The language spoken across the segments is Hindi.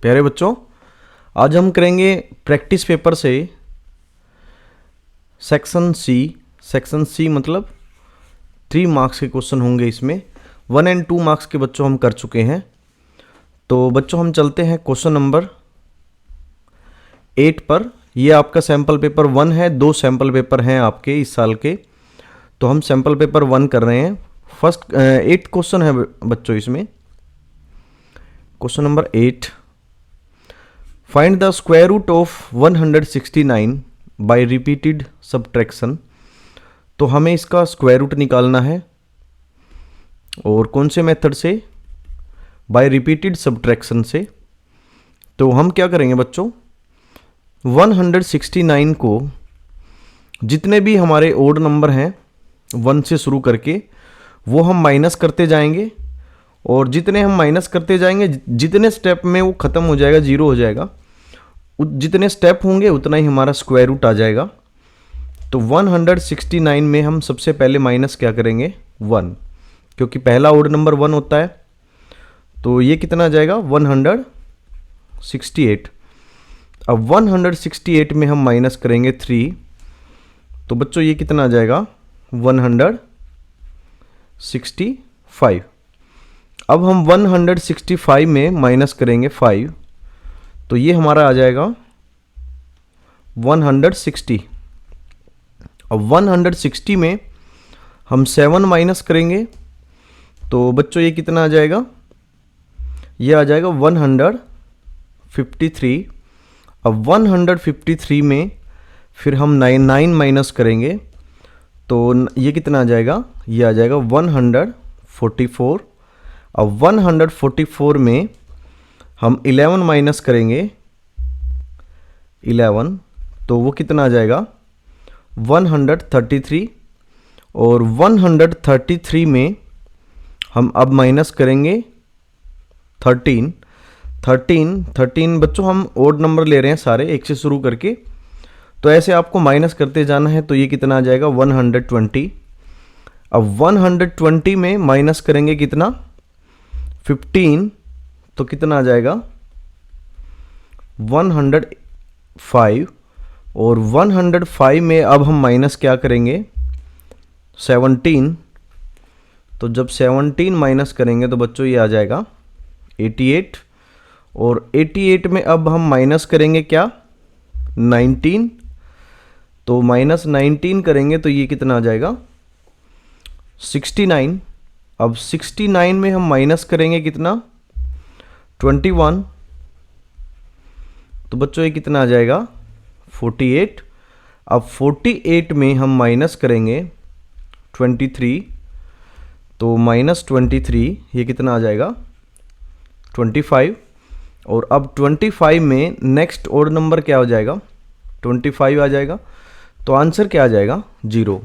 प्यारे बच्चों, आज हम करेंगे प्रैक्टिस पेपर से सेक्शन सी मतलब 3 मार्क्स के क्वेश्चन होंगे। इसमें 1 और 2 मार्क्स के बच्चों हम कर चुके हैं। तो बच्चों हम चलते हैं क्वेश्चन नंबर 8 पर। ये आपका सैम्पल पेपर 1 है। 2 सैम्पल पेपर हैं आपके इस साल के, तो हम सैम्पल पेपर 1 कर रहे हैं। फर्स्ट 8 क्वेश्चन है बच्चों इसमें। Question number 8, find the square root of 169 by repeated subtraction. तो हमें इसका स्क्वायर रूट निकालना है, और कौन से मेथड से? बाय रिपीटेड सब्ट्रैक्शन से। तो हम क्या करेंगे बच्चों, 169 को जितने भी हमारे ओड नंबर हैं 1 से शुरू करके, वो हम माइनस करते जाएंगे, और जितने हम माइनस करते जाएंगे जितने स्टेप में वो ख़त्म हो जाएगा, जीरो हो जाएगा, जितने स्टेप होंगे उतना ही हमारा स्क्वायर रूट आ जाएगा। तो 169 में हम सबसे पहले माइनस क्या करेंगे? 1, क्योंकि पहला ओड नंबर 1 होता है। तो ये कितना आ जाएगा? 168। अब 168 में हम माइनस करेंगे 3, तो बच्चों ये कितना आ जाएगा? 165। अब हम 165 में माइनस करेंगे 5, तो ये हमारा आ जाएगा 160। अब 160 में हम 7 माइनस करेंगे, तो बच्चों ये कितना आ जाएगा? ये आ जाएगा 153। अब 153 में फिर हम 9 माइनस करेंगे, तो ये कितना आ जाएगा? ये आ जाएगा 144। अब 144 में हम 11 माइनस करेंगे 11, तो वो कितना आ जाएगा? 133। और 133 में हम अब माइनस करेंगे 13 बच्चों हम ओड नंबर ले रहे हैं सारे 1 से शुरू करके, तो ऐसे आपको माइनस करते जाना है। तो ये कितना आ जाएगा? 120। अब 120 में माइनस करेंगे कितना? 15, तो कितना आ जाएगा? 105। और 105 में अब हम माइनस क्या करेंगे? 17। तो जब 17 माइनस करेंगे तो बच्चों ये आ जाएगा 88। और 88 में अब हम माइनस करेंगे क्या? 19। तो माइनस 19 करेंगे तो ये कितना आ जाएगा? 69। अब 69 में हम माइनस करेंगे कितना? 21। तो बच्चों ये कितना आ जाएगा? 48। अब 48 में हम माइनस करेंगे 23, तो माइनस 23 ये कितना आ जाएगा? 25। और अब 25 में नेक्स्ट ओड नंबर क्या हो जाएगा? 25 आ जाएगा। तो आंसर क्या आ जाएगा? 0।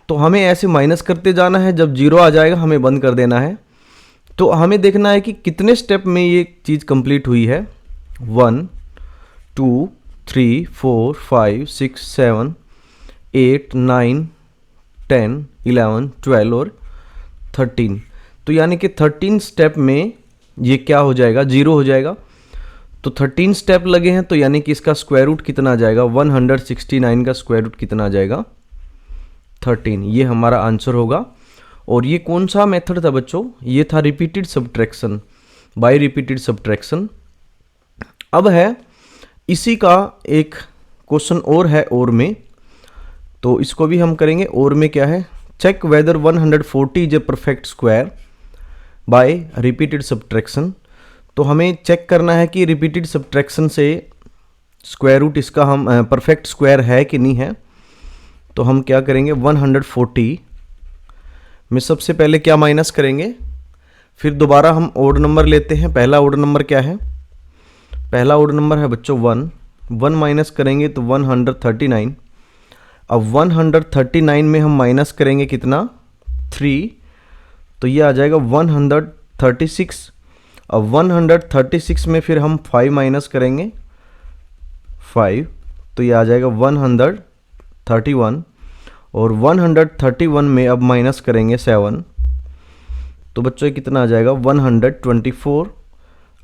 तो हमें ऐसे माइनस करते जाना है, जब 0 आ जाएगा हमें बंद कर देना है। तो हमें देखना है कि कितने स्टेप में ये चीज़ कंप्लीट हुई है। 1 2 3 4 5 6 7 8 9 10 11 12 और 13। तो यानी कि 13 स्टेप में ये क्या हो जाएगा? 0 हो जाएगा। तो 13 स्टेप लगे हैं, तो यानी कि इसका स्क्वायर रूट कितना आ जाएगा? 169 का स्क्वायर रूट कितना आ जाएगा? 13। ये हमारा आंसर होगा। और ये कौन सा मेथड था बच्चों? ये था repeated subtraction, bye repeated subtraction. अब है इसी का एक क्वेश्चन और है और में, तो इसको भी हम करेंगे। और में क्या है? Check whether 140 is a perfect square by repeated subtraction. तो हमें चेक करना है कि रिपीटेड सब्ट्रैक्शन से स्क्वायर रूट इसका हम परफेक्ट स्क्वायर है कि नहीं है। तो हम क्या करेंगे? 140 में सबसे पहले क्या माइनस करेंगे, फिर दोबारा हम ओड नंबर लेते हैं। पहला ओड नंबर क्या है? पहला ओड नंबर है बच्चों 1 माइनस करेंगे तो 139। अब 139 में हम माइनस करेंगे कितना? 3, तो ये आ जाएगा 136। अब 136 में फिर हम 5 माइनस करेंगे 5, तो ये आ जाएगा 131। और 131 में अब माइनस करेंगे 7, तो बच्चों ये कितना आ जाएगा? 124।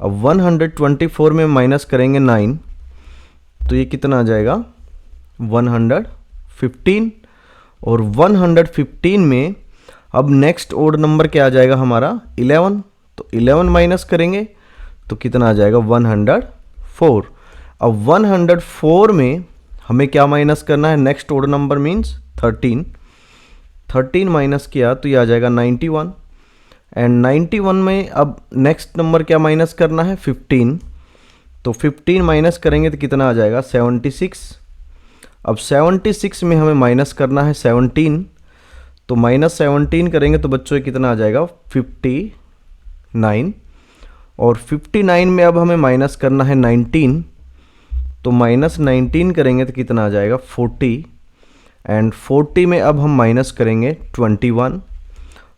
अब 124 में माइनस करेंगे 9, तो ये कितना आ जाएगा 115। और 115 में अब नेक्स्ट ओड नंबर क्या आ जाएगा हमारा 11, तो 11 माइनस करेंगे तो कितना आ जाएगा 104। अब 104 में हमें क्या माइनस करना है, next odd number means 13 minus किया तो ये आ जाएगा 91। एंड 91 में अब नेक्स्ट नंबर क्या माइनस करना है 15, तो 15 माइनस करेंगे तो कितना आ जाएगा 76। अब 76 में हमें माइनस करना है 17, तो -17 करेंगे तो बच्चों ये कितना आ जाएगा 59। और 59 में अब हमें माइनस करना है 19, तो -19 करेंगे तो कितना आ जाएगा 40। एंड 40 में अब हम माइनस करेंगे 21,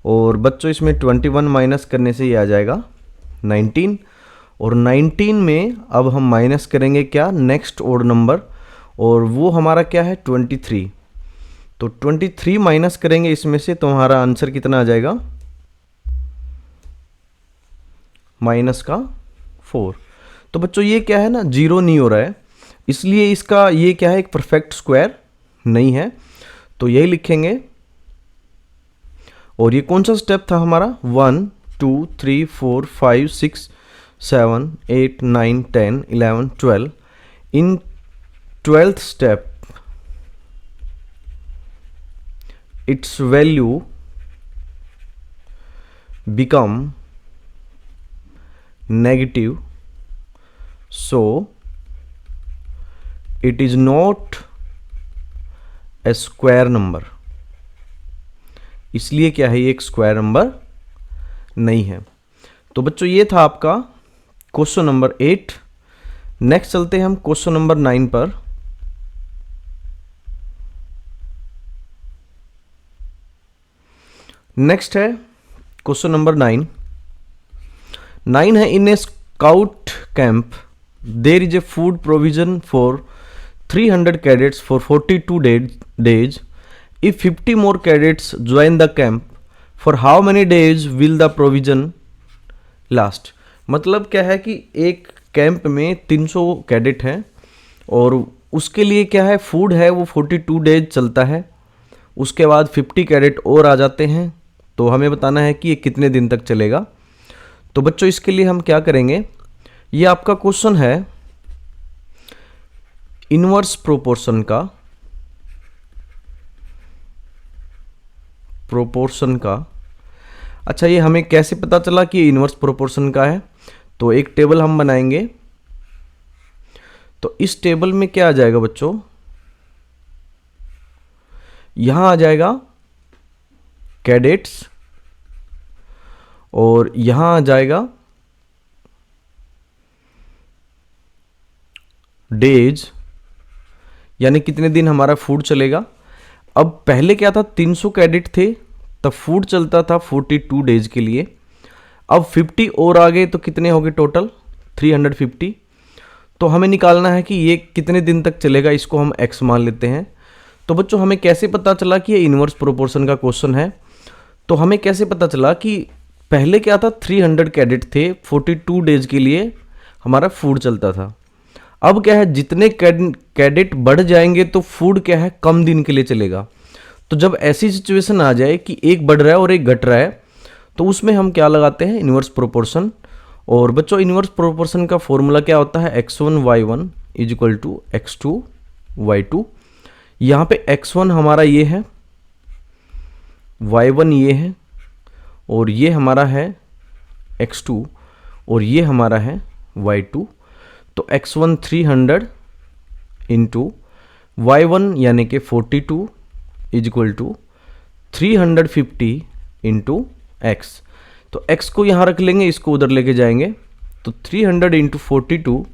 और बच्चों इसमें 21 माइनस करने से ये आ जाएगा 19। और 19 में अब हम माइनस करेंगे क्या, नेक्स्ट ओड नंबर, और वो हमारा क्या है 23। तो 23 माइनस करेंगे इसमें से तो हमारा आंसर कितना आ जाएगा -4। तो बच्चों ये क्या है ना, जीरो नहीं हो रहा है, इसलिए इसका ये क्या है एक परफेक्ट स्क्वायर नहीं है, तो यही लिखेंगे। और ये कौन सा स्टेप था हमारा 1 2 3 4 5 6 7 8 9 10 11 12। इन 12th step its value become negative, so it is not a square number। इसलिए क्या है ये एक स्क्वायर नंबर नहीं है। तो बच्चों ये था आपका क्वेश्चन नंबर 8। नेक्स्ट चलते हैं हम क्वेश्चन नंबर 9 पर। नेक्स्ट है क्वेश्चन नंबर 9 है, in a scout camp there is a food provision for 300 cadets for 42 days। If 50 more cadets join the camp, for how many days will the provision last? मतलब क्या है कि एक कैंप में 300 कैडेट हैं और उसके लिए क्या है फूड है वो 42 डेज चलता है। उसके बाद 50 कैडेट और आ जाते हैं, तो हमें बताना है कि ये कितने दिन तक चलेगा। तो बच्चों इसके लिए हम क्या करेंगे, ये आपका क्वेश्चन है इनवर्स प्रोपोर्शन का। अच्छा ये हमें कैसे पता चला कि ये इनवर्स प्रोपोर्शन का है, तो एक टेबल हम बनाएंगे। तो इस टेबल में क्या आ जाएगा बच्चों, यहां आ जाएगा कैडेट्स और यहां आ जाएगा डेज, यानी कितने दिन हमारा फूड चलेगा। अब पहले क्या था 300 कैडेट थे तब फूड चलता था 42 डेज के लिए। अब 50 और आ गए तो कितने हो गए टोटल 350। तो हमें निकालना है कि ये कितने दिन तक चलेगा, इसको हम x मान लेते हैं। तो बच्चों हमें कैसे पता चला कि ये इनवर्स प्रोपोर्शन का क्वेश्चन है, तो हमें कैसे पता चला कि पहले क्या था 300 कैडेट थे 42 डेज के लिए हमारा फूड चलता था। अब क्या है जितने कैडेट बढ़ जाएंगे तो फूड क्या है कम दिन के लिए चलेगा। तो जब ऐसी सिचुएशन आ जाए कि एक बढ़ रहा है और एक घट रहा है तो उसमें हम क्या लगाते हैं इनवर्स प्रोपोर्शन। और बच्चों इनवर्स प्रोपोर्शन का फॉर्मूला क्या होता है x1 y1 is equal to x2 y2। यहाँ पे x1 हमारा ये है, y1 ये है और ये हमारा है x2 और ये हमारा है y2। तो x1 300 इंटू y1 यानी कि 42 is equal to 350 into x. तो x को यहाँ रख लेंगे, इसको उधर लेके जाएंगे, तो 300 into 42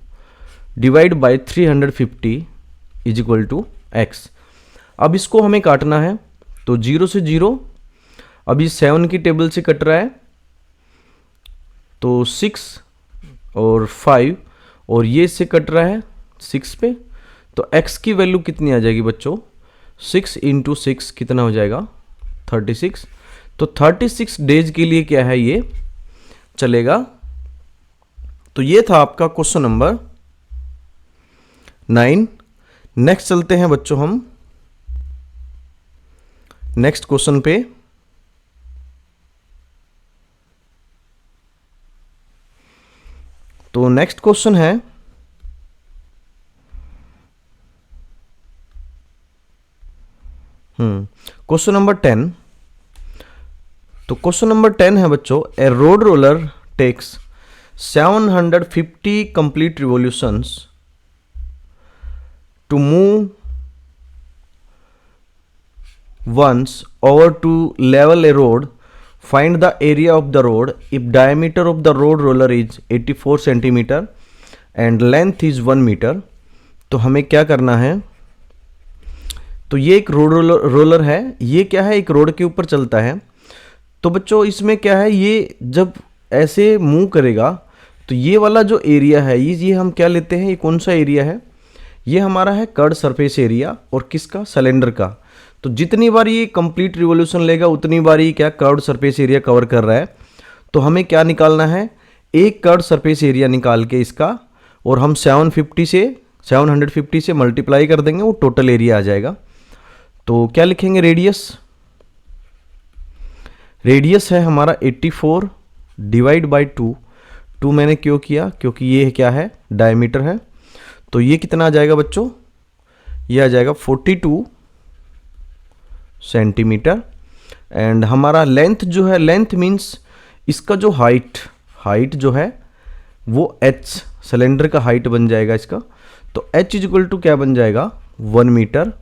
divide by 350 is equal to x. अब इसको हमें काटना है, तो 0 से 0, अभी 7 की टेबल से कट रहा है तो 6 और 5 और ये इससे कट रहा है 6 पे, तो x की वैल्यू कितनी आ जाएगी बच्चों 6 इंटू 6 कितना हो जाएगा 36। तो 36 डेज के लिए क्या है ये चलेगा। तो ये था आपका क्वेश्चन नंबर 9। नेक्स्ट चलते हैं बच्चों हम नेक्स्ट क्वेश्चन पे। तो नेक्स्ट क्वेश्चन है क्वेश्चन नंबर 10। तो क्वेश्चन नंबर 10 है बच्चों, a road roller takes 750 complete revolutions to move once over to level a road. Find the area of the road if diameter of the road roller is 84 centimeter and length is 1 meter. तो हमें क्या करना है, तो ये एक रोड रोलर है, ये क्या है, एक रोड के ऊपर चलता है। तो बच्चों इसमें क्या है, ये जब ऐसे मूव करेगा तो ये वाला जो एरिया है ये हम क्या लेते हैं, ये कौन सा एरिया है, ये हमारा है कर्ड सरफेस एरिया और किसका, सिलेंडर का। तो जितनी बार ये कंप्लीट रिवॉल्यूशन लेगा उतनी बार ये क्या कर्व्ड सरफेस एरिया कवर कर रहा है। तो हमें क्या निकालना है, एक कर्व्ड सरफेस एरिया निकाल के इसका और हम 750 से मल्टीप्लाई कर देंगे, वो टोटल एरिया आ जाएगा। तो क्या लिखेंगे, रेडियस है हमारा 84 डिवाइड बाई 2 मैंने क्यों किया, क्योंकि ये क्या है, डायमीटर है। तो ये कितना आ जाएगा बच्चों, ये आ जाएगा 42 सेंटीमीटर। एंड हमारा लेंथ जो है, लेंथ मीन्स इसका जो हाइट जो है वो h, सिलेंडर का हाइट बन जाएगा इसका। तो h इक्वल टू क्या बन जाएगा, 1 मीटर।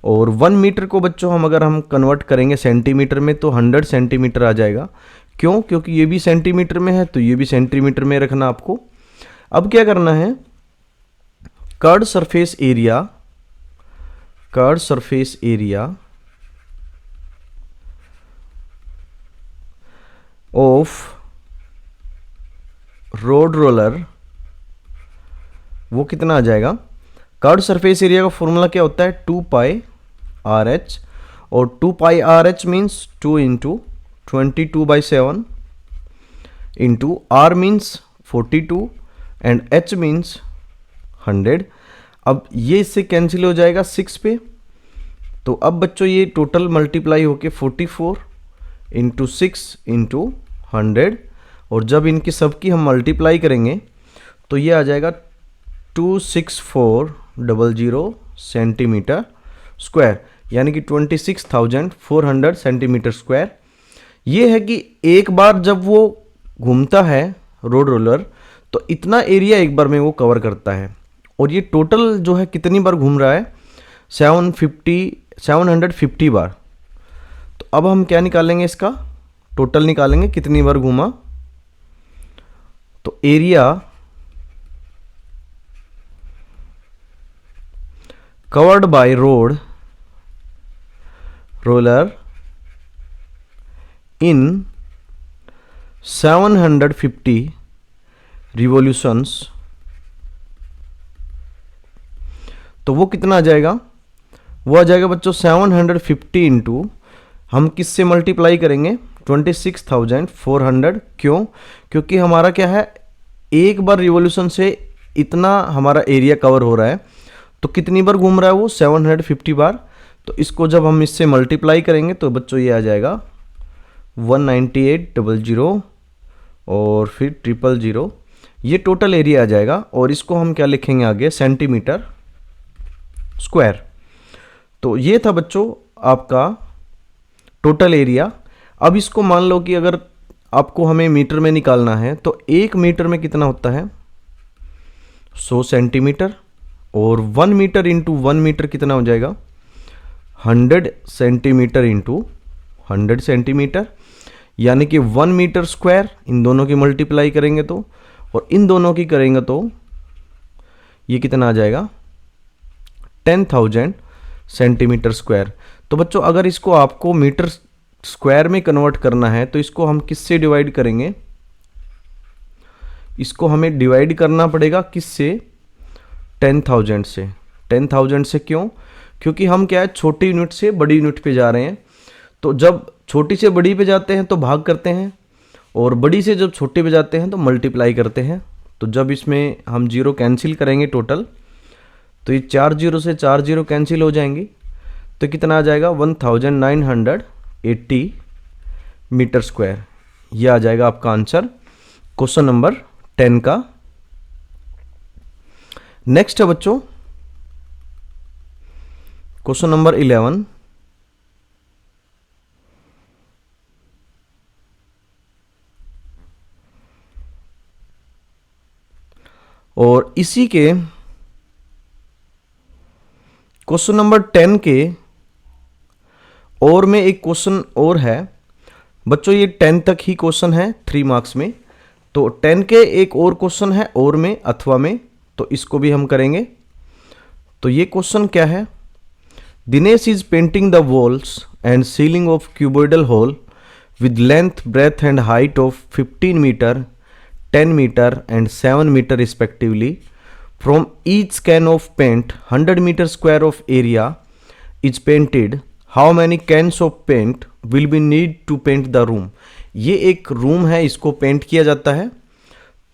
और 1 मीटर को बच्चों अगर हम कन्वर्ट करेंगे सेंटीमीटर में तो 100 सेंटीमीटर आ जाएगा। क्यों, क्योंकि ये भी सेंटीमीटर में है तो ये भी सेंटीमीटर में रखना आपको। अब क्या करना है, curved surface area of road roller वो कितना आ जाएगा, कर्व्ड सरफेस एरिया का फॉर्मूला क्या होता है, 2 पाई आर एच। और 2 pi r h means 2 into 22/7 into r means 42 and h means 100। अब ये इससे कैंसिल हो जाएगा 6 पे। तो अब बच्चों ये टोटल मल्टीप्लाई होके 44 इंटू 6 इंटू 100, और जब इनकी सबकी हम मल्टीप्लाई करेंगे तो ये आ जाएगा 26400 सेंटीमीटर स्क्वायर, यानी कि 26,400 सेंटीमीटर स्क्वायर। ये है कि एक बार जब वो घूमता है रोड रोलर तो इतना एरिया एक बार में वो कवर करता है। और ये टोटल जो है कितनी बार घूम रहा है, 750 बार। तो अब हम क्या निकालेंगे, इसका टोटल निकालेंगे कितनी बार घूमा। तो area covered by road roller in 750 revolutions, तो वो कितना आ जाएगा, वो आ जाएगा बच्चों 750 इंटू हम किससे मल्टीप्लाई करेंगे, 26,400। क्यों, क्योंकि हमारा क्या है, एक बार रिवॉल्यूशन से इतना हमारा एरिया कवर हो रहा है। तो कितनी बार घूम रहा है वो, 750 बार। तो इसको जब हम इससे मल्टीप्लाई करेंगे तो बच्चों ये आ जाएगा 198,000 और फिर 000, ये टोटल एरिया आ जाएगा। और इसको हम क्या लिखेंगे आगे, सेंटीमीटर स्क्वायर। तो ये था बच्चों आपका टोटल एरिया। अब इसको मान लो कि अगर आपको हमें मीटर में निकालना है तो 1 मीटर में कितना होता है, 100 सेंटीमीटर। और 1 मीटर इंटू 1 मीटर कितना हो जाएगा, 100 सेंटीमीटर इंटू 100 सेंटीमीटर, यानी कि 1 मीटर स्क्वायर। इन दोनों की मल्टीप्लाई करेंगे तो, और इन दोनों की करेंगे तो ये कितना आ जाएगा, 10,000 सेंटीमीटर स्क्वायर। तो बच्चों अगर इसको आपको मीटर स्क्वायर में कन्वर्ट करना है तो इसको हम किससे डिवाइड करेंगे, इसको हमें डिवाइड करना पड़ेगा किससे, 10,000 से। 10,000 से क्यों, क्योंकि हम क्या है, छोटी यूनिट से बड़ी यूनिट पे जा रहे हैं। तो जब छोटी से बड़ी पे जाते हैं तो भाग करते हैं, और बड़ी से जब छोटी पे जाते हैं तो मल्टीप्लाई करते हैं। तो जब इसमें हम जीरो कैंसिल करेंगे टोटल, तो ये 4 जीरो से 4 जीरो कैंसिल हो जाएंगी, तो कितना आ जाएगा 1980 मीटर स्क्वायर। ये आ जाएगा आपका आंसर क्वेश्चन नंबर 10 का। नेक्स्ट है बच्चों क्वेश्चन नंबर 11। और इसी के क्वेश्चन नंबर 10 के और में एक क्वेश्चन और है बच्चों, ये 10 तक ही क्वेश्चन है 3 मार्क्स में। तो 10 के एक और क्वेश्चन है और में अथवा में, तो इसको भी हम करेंगे। तो ये क्वेश्चन क्या है, Dinesh is painting the walls and ceiling of cuboidal hall with length breadth and height of 15 metre 10 metre and 7 meter respectively. From each can of paint 100 meter square of area is painted. How many cans of paint will be need to paint the room? ये एक रूम है, इसको पेंट किया जाता है।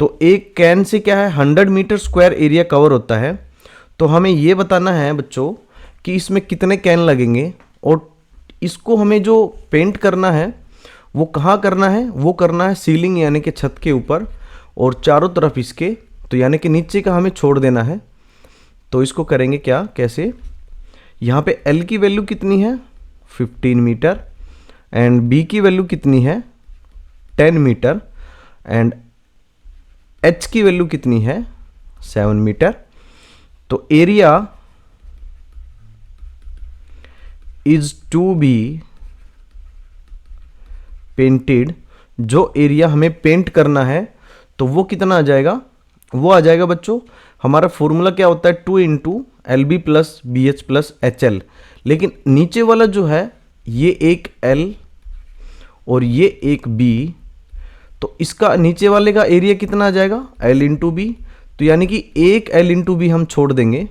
तो एक कैन से क्या है 100 मीटर स्क्वायर एरिया कवर होता है। तो हमें ये बताना है बच्चों कि इसमें कितने कैन लगेंगे, और इसको हमें जो पेंट करना है वो कहाँ करना है, वो करना है सीलिंग यानी कि छत के ऊपर और चारों तरफ इसके, तो यानी कि नीचे का हमें छोड़ देना है। तो इसको करेंगे क्या, कैसे, यहाँ पे L की वैल्यू कितनी है 15 मीटर एंड B की वैल्यू कितनी है 10 मीटर एंड H की वैल्यू कितनी है 7 मीटर। तो area is to be painted, जो एरिया हमें पेंट करना है तो वो कितना आ जाएगा, वो आ जाएगा बच्चों, हमारा फॉर्मूला क्या होता है 2 into LB plus BH plus HL। लेकिन नीचे वाला जो है ये एक L और ये एक B, तो इसका नीचे वाले का एरिया कितना आ जाएगा L इंटू B। तो यानी कि एक L इंटू B हम छोड़ देंगे,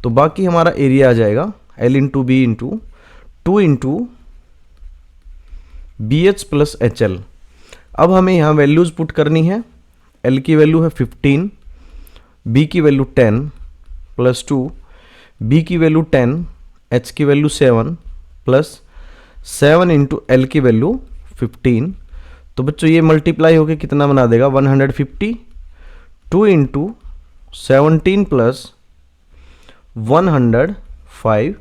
तो बाकी हमारा एरिया आ जाएगा L into B into 2 into BH plus HL। अब हमें यहाँ वैल्यूज़ पुट करनी है। L की वैल्यू है 15, B की वैल्यू 10 प्लस 2, B की वैल्यू 10, H की वैल्यू 7 प्लस 7 इंटू L की वैल्यू 15। तो बच्चों ये मल्टीप्लाई होकर कितना बना देगा 150, 2 इंटू 17 प्लस 105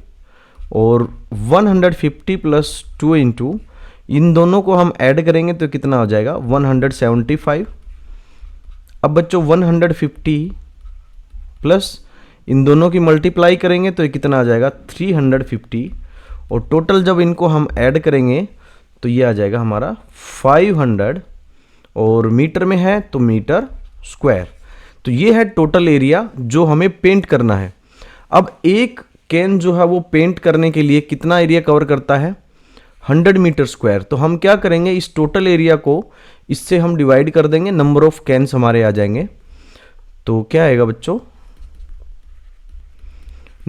और 150 प्लस 2 इंटू, इन दोनों को हम ऐड करेंगे तो कितना हो जाएगा 175। अब बच्चों 150 प्लस इन दोनों की मल्टीप्लाई करेंगे तो ये कितना आ जाएगा 350, और टोटल जब इनको हम ऐड करेंगे तो ये आ जाएगा हमारा 500, और मीटर में है तो मीटर स्क्वायर। तो ये है टोटल एरिया जो हमें पेंट करना है। अब एक कैन जो है वो पेंट करने के लिए कितना एरिया कवर करता है 100 मीटर स्क्वायर। तो हम क्या करेंगे, इस टोटल एरिया को इससे हम डिवाइड कर देंगे, नंबर ऑफ कैन्स हमारे आ जाएंगे। तो क्या आएगा बच्चों,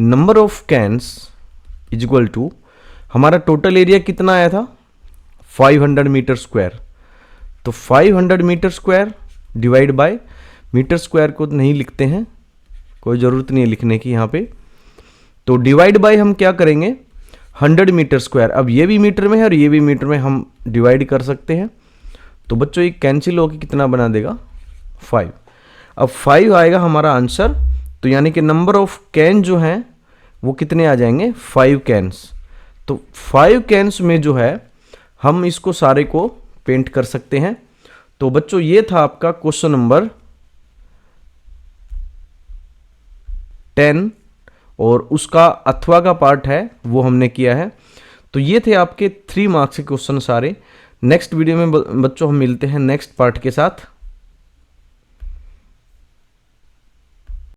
number of cans is equal to, हमारा टोटल एरिया कितना आया था 500 मीटर स्क्वायर। तो 500 metre square divide by, metre square को नहीं लिखते हैं, कोई ज़रूरत नहीं है लिखने की यहाँ पे। तो डिवाइड बाय हम क्या करेंगे 100 मीटर स्क्वायर। अब ये भी मीटर में है और ये भी मीटर में, हम डिवाइड कर सकते हैं। तो बच्चों ये कैंसिल होकर कितना बना देगा 5। अब 5 आएगा हमारा आंसर। तो यानी कि नंबर ऑफ कैन जो हैं वो कितने आ जाएंगे 5 कैन्स। तो 5 कैन्स में जो है हम इसको सारे को पेंट कर सकते हैं। तो बच्चों ये था आपका क्वेश्चन नंबर 10, और उसका अथवा का पार्ट है वो हमने किया है। तो ये थे आपके 3 मार्क्स के क्वेश्चन सारे। नेक्स्ट वीडियो में बच्चों हम मिलते हैं नेक्स्ट पार्ट के साथ।